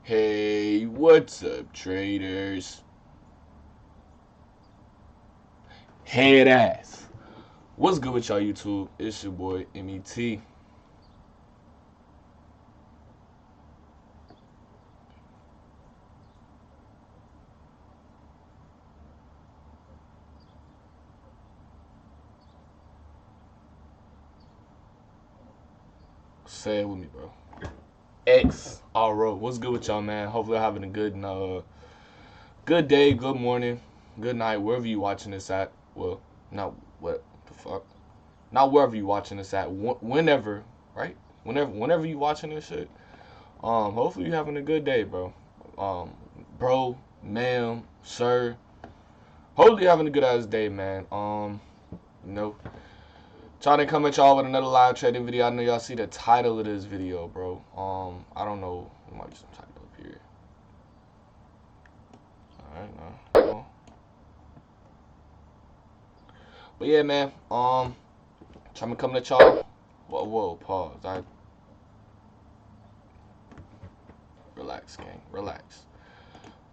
Hey, what's up, traders? Head ass. What's good with y'all, YouTube? It's your boy, MET. Say it with me, bro. XRO. What's good with y'all, man? Hopefully you're having a good day, good morning, good night, wherever you watching this at. Well, not what the fuck. Not wherever you watching this at. Whenever, right? Whenever you watching this shit. Hopefully you having a good day, bro. Bro, ma'am, sir. Hopefully you having a good ass day, man. You know, trying to come at y'all with another live trading video. I know y'all see the title of this video, bro. I don't know. There might be some title up here. Alright, no. But yeah, man. Trying to come at y'all. Whoa, pause. Relax, gang. Relax.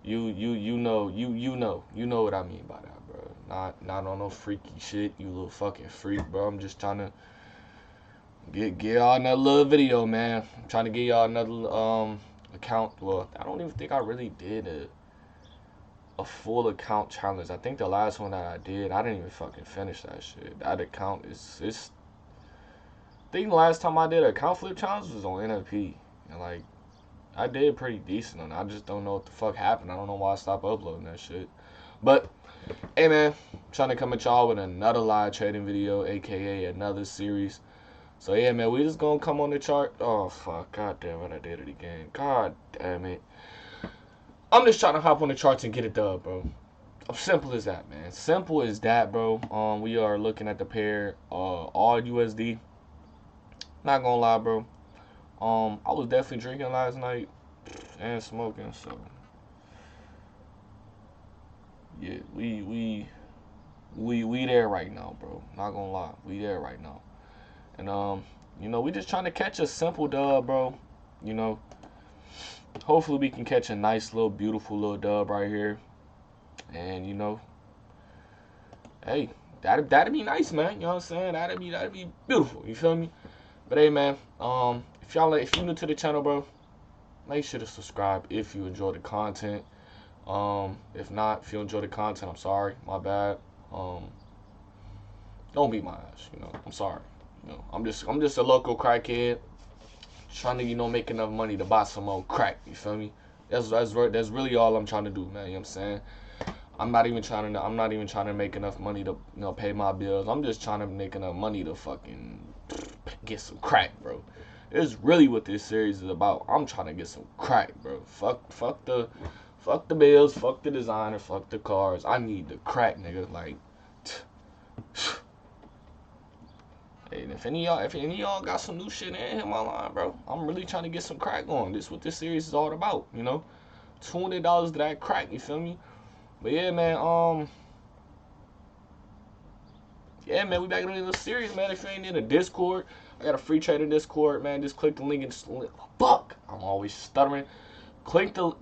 You know what I mean by that, bro. Not on no freaky shit, you little fucking freak, bro. I'm just trying to get y'all another little video, man. I'm trying to get y'all another account. Well, I don't even think I really did a full account challenge. I think the last one that I did, I didn't even fucking finish that shit. That account is I think the last time I did an account flip challenge was on NFP. And like I did pretty decent on it. I just don't know what the fuck happened. I don't know why I stopped uploading that shit. But hey, man, I'm trying to come at y'all with another live trading video, aka another series. So yeah, man, we just gonna come on the chart. Oh fuck, god damn it, I did it again. God damn it. I'm just trying to hop on the charts and get it done, bro. Simple as that, man. Simple as that, bro. We are looking at the pair Audusd. Not gonna lie, bro. I was definitely drinking last night and smoking, so yeah, we there right now, bro. Not gonna lie, we there right now. And you know, we just trying to catch a simple dub, bro. You know, hopefully we can catch a nice little beautiful little dub right here. And you know, hey, that'd be nice, man. You know what I'm saying? That'd be beautiful. You feel me? But hey, man, if you're new to the channel, bro, make sure to subscribe if you enjoy the content. If not, if you enjoy the content, I'm sorry, my bad. Don't beat my ass, you know. I'm sorry. You know, I'm just a local crackhead trying to, you know, make enough money to buy some more crack. You feel me? That's really all I'm trying to do, man. You know what I'm saying? I'm not even trying to make enough money to, you know, pay my bills. I'm just trying to make enough money to fucking get some crack, bro. It's really what this series is about. I'm trying to get some crack, bro. Fuck the bills, fuck the designer, fuck the cars. I need the crack, nigga. Like, and if any of y'all got some new shit in, hit my line, bro. I'm really trying to get some crack on. This is what this series is all about, you know. $200 to that crack, you feel me? But yeah, man, yeah, man, we back in the series, man. If you ain't in the Discord, I got a free trader Discord, man. Just click the link and fuck. I'm always stuttering. Click the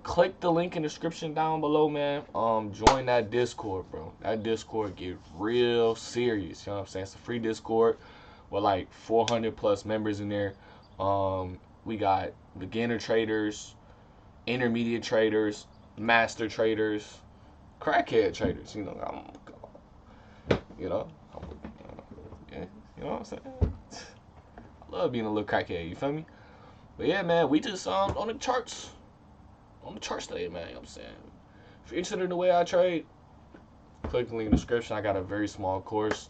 link in the description down below, man. Join that Discord, bro. That Discord get real serious. You know what I'm saying? It's a free Discord with like 400 plus members in there. We got beginner traders, intermediate traders, master traders, crackhead traders. You know, yeah, you know what I'm saying? I love being a little crackhead. You feel me? But yeah, man, we just on the charts. On the charts today, man. You know what I'm saying? If you're interested in the way I trade, click the link in the description. I got a very small course.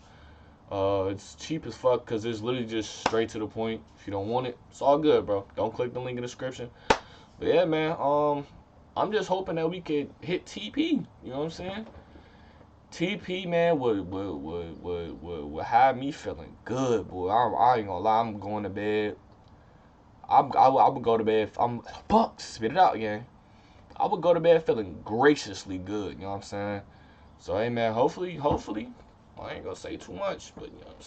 It's cheap as fuck because it's literally just straight to the point. If you don't want it, it's all good, bro. Don't click the link in the description. But yeah, man. I'm just hoping that we could hit TP. You know what I'm saying? TP, man, would have me feeling good, boy. I ain't gonna lie. I'm going to bed. I would go to bed. I'm spit it out again. I would go to bed feeling graciously good, you know what I'm saying? So, hey, man, hopefully, I ain't gonna say too much, but you know what I'm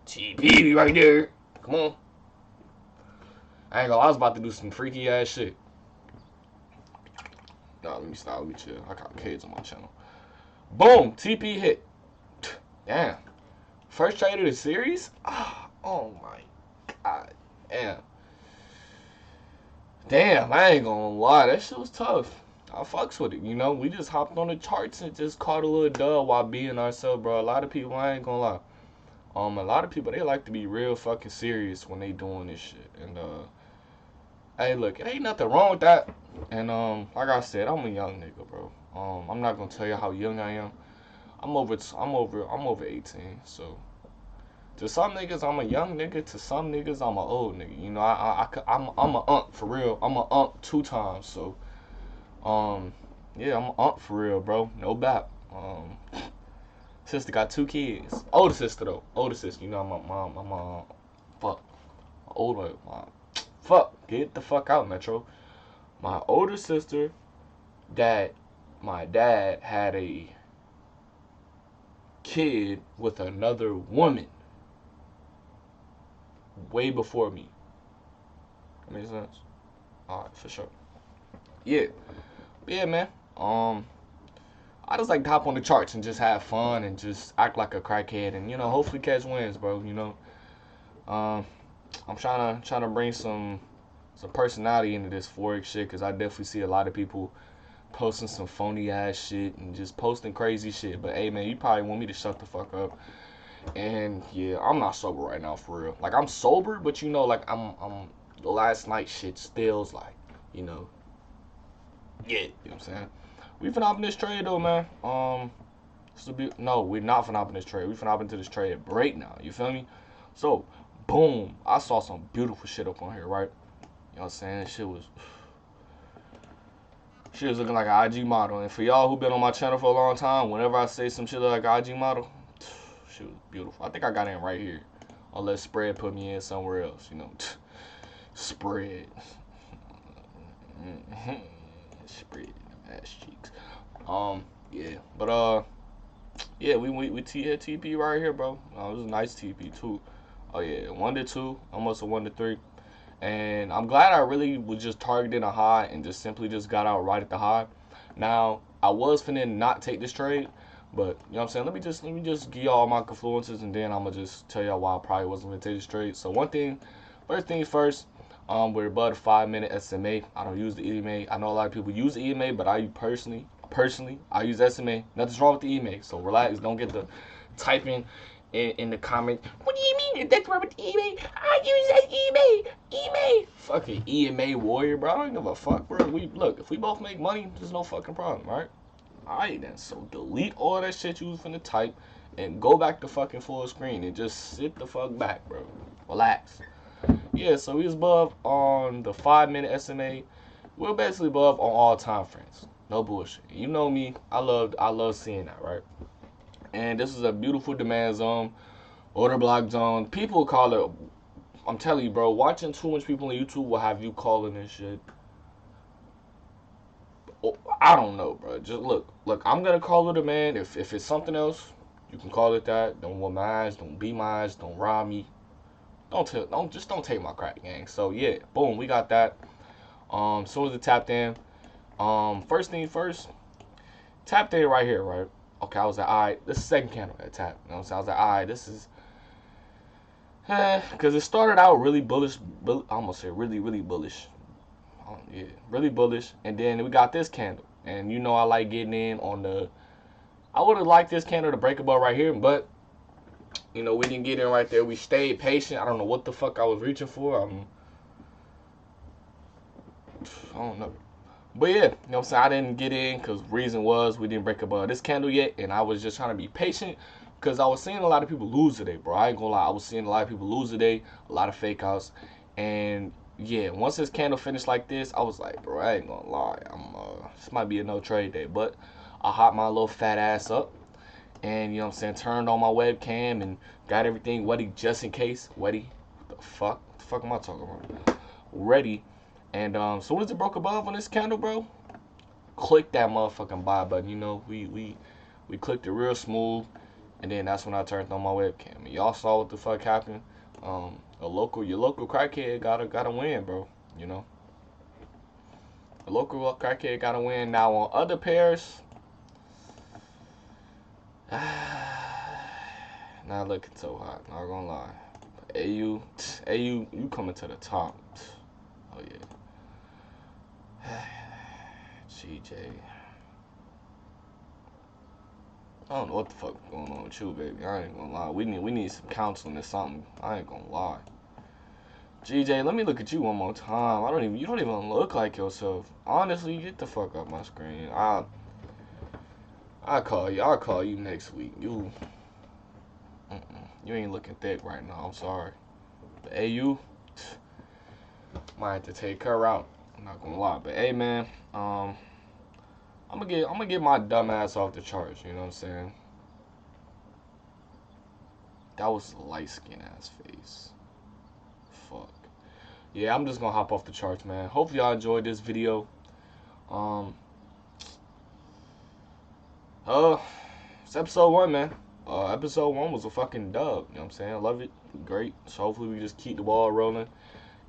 saying? TP right there. Come on. I ain't gonna lie, I was about to do some freaky ass shit. Nah, let me stop. Let me chill. I got kids on my channel. Boom, TP hit. Damn. First trade of the series? Oh my god. Damn. Damn, I ain't gonna lie. That shit was tough. I fucks with it, you know. We just hopped on the charts and just caught a little dub while being ourselves, bro. A lot of people, I ain't gonna lie. A lot of people, they like to be real fucking serious when they doing this shit. And hey, look, it ain't nothing wrong with that. And like I said, I'm a young nigga, bro. I'm not gonna tell you how young I am. I'm over 18. So to some niggas, I'm a young nigga. To some niggas, I'm an old nigga. You know, I'm a for real. I'm a 2 times. So yeah, I'm a for real, bro. No bap. Sister got 2 kids. Older sister though. Older sister. You know, I'm fuck. Older. Fuck. Get the fuck out, Metro. My older sister, my dad had a kid with another woman way before me. That makes sense? Alright, for sure. Yeah. Yeah, man. I just like to hop on the charts and just have fun and just act like a crackhead and, you know, hopefully catch wins, bro, you know. I'm trying to bring some personality into this forex shit, because I definitely see a lot of people posting some phony ass shit and just posting crazy shit. But hey, man, you probably want me to shut the fuck up. And yeah, I'm not sober right now, for real. Like, I'm sober, but you know, like, I'm the last night shit still's like, you know. Yeah, you know what I'm saying? We finna hop in this trade though, man. No, we're not finna hop in this trade. We finna hop into this trade break now. You feel me? So, boom. I saw some beautiful shit up on here, right? You know what I'm saying? Shit was looking like an IG model. And for y'all who been on my channel for a long time, whenever I say some shit like an IG model, shit was beautiful. I think I got in right here. Unless Spread put me in somewhere else, you know. Spread. Spread ass cheeks. Yeah. But yeah, we hit TP right here, bro. It was a nice TP too. Oh yeah, 1 to 2, almost a 1 to 3. And I'm glad I really was just targeting a high and just simply just got out right at the high. Now, I was finna not take this trade, but you know what I'm saying? Let me just give y'all my confluences, and then I'm gonna just tell y'all why I probably wasn't gonna take this trade. So first things first, we're above the 5-minute SMA. I don't use the EMA. I know a lot of people use EMA, but I personally I use SMA. Nothing's wrong with the EMA, so relax. Don't get the typing in the comment. What do you mean that's wrong with the EMA? I use that EMA. Fucking EMA warrior, bro. I don't give a fuck, bro. Look, if we both make money, there's no fucking problem, right? Alright then, so delete all that shit you was finna type and go back to fucking full screen and just sit the fuck back, bro. Relax. Yeah, so we was above on the 5-minute SMA. We're basically above on all time frames. No bullshit. You know me, I love seeing that, right? And this is a beautiful demand zone, order block zone. People call it, I'm telling you, bro, watching too much people on YouTube will have you calling this shit. I don't know, bro. Just look, I'm gonna call it a demand. If it's something else, you can call it that. Don't want my eyes, don't be my eyes, don't rob me. Don't take my crack, gang. So yeah, boom, we got that. Soon as it tapped in, first thing first, tapped in right here, right? Okay, I was like, alright, this is the second candle that tapped. You know what I'm saying? I was like, alright, this is, because it started out really bullish, I almost said really bullish. Yeah, really bullish, and then we got this candle, and you know I like getting in on the. I would have liked this candle to break above right here, but you know we didn't get in right there. We stayed patient. I don't know what the fuck I was reaching for. I don't know. But yeah, you know what I'm saying? I didn't get in because reason was we didn't break above this candle yet, and I was just trying to be patient because I was seeing a lot of people lose today, bro. I ain't gonna lie. I was seeing a lot of people lose today, a lot of fake outs, and yeah, once this candle finished like this, I was like, bro, I ain't gonna lie. This might be a no trade day, but I hopped my little fat ass up and, you know what I'm saying, turned on my webcam and got everything ready just in case. Ready? What the fuck? What the fuck am I talking about? Ready. And soon as it broke above on this candle, bro, click that motherfucking buy button. You know, we clicked it real smooth, and then that's when I turned on my webcam. And y'all saw what the fuck happened. Your local crackhead gotta win, bro. You know, a local crackhead gotta win. Now on other pairs, not looking so hot. Not gonna lie. AU, you coming to the top. Oh yeah. GJ. I don't know what the fuck going on with you, baby. I ain't gonna lie. We need some counseling or something. I ain't gonna lie. GJ, let me look at you one more time. You don't even look like yourself. Honestly, get the fuck off my screen. I'll call you next week. You ain't looking thick right now. I'm sorry. But AU, might have to take her out. I'm not gonna lie. But hey, man, I'm gonna get my dumb ass off the charts. You know what I'm saying? That was a light skin ass face. Fuck. Yeah, I'm just gonna hop off the charts, man. Hope y'all enjoyed this video. It's episode 1, man. Episode 1 was a fucking dub. You know what I'm saying? I love it. Great. So hopefully we just keep the ball rolling.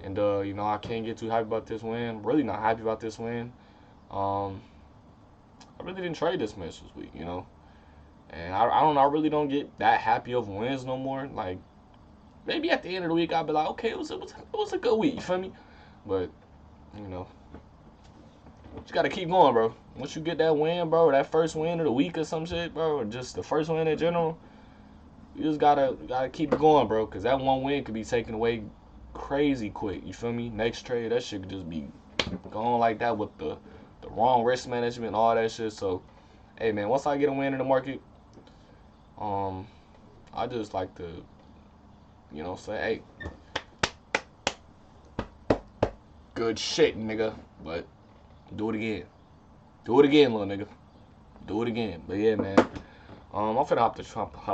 And you know, I can't get too happy about this win. Really not happy about this win. I really didn't trade this much this week, you know. And I don't know, I really don't get that happy of wins no more. Like, maybe at the end of the week I'll be like, okay, it was a good week, you feel me? But, you know, just gotta keep going, bro. Once you get that win, bro, that first win of the week or some shit, bro, or just the first win in general, you just gotta keep it going, bro, because that one win could be taken away crazy quick, you feel me? Next trade, that shit could just be going like that with the wrong risk management and all that shit. So, hey, man, once I get a win in the market, I just like to, you know, say, hey, good shit, nigga, but do it again. Do it again, little nigga. Do it again. But yeah, man. I'm finna hop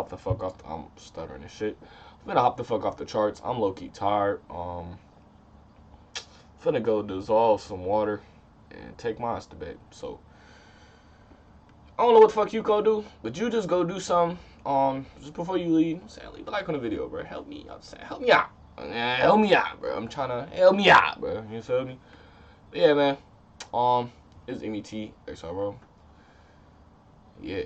the fuck off. I'm stuttering and shit. I'm finna hop the fuck off the charts. I'm low key tired. Finna go dissolve some water and take mine to bed. So I don't know what the fuck you go do, but you just go do something. Just before you leave, say leave a like on the video, bro. Help me out. Help me out. Help me out, bro. I'm trying to help me out, bro. You feel me? But yeah, man. It's MET XRO. Yeah.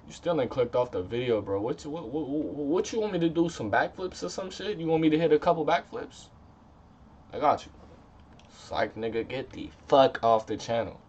You still ain't clicked off the video, bro. What you want me to do? Some backflips or some shit? You want me to hit a couple backflips? I got you. Psych, nigga, get the fuck off the channel.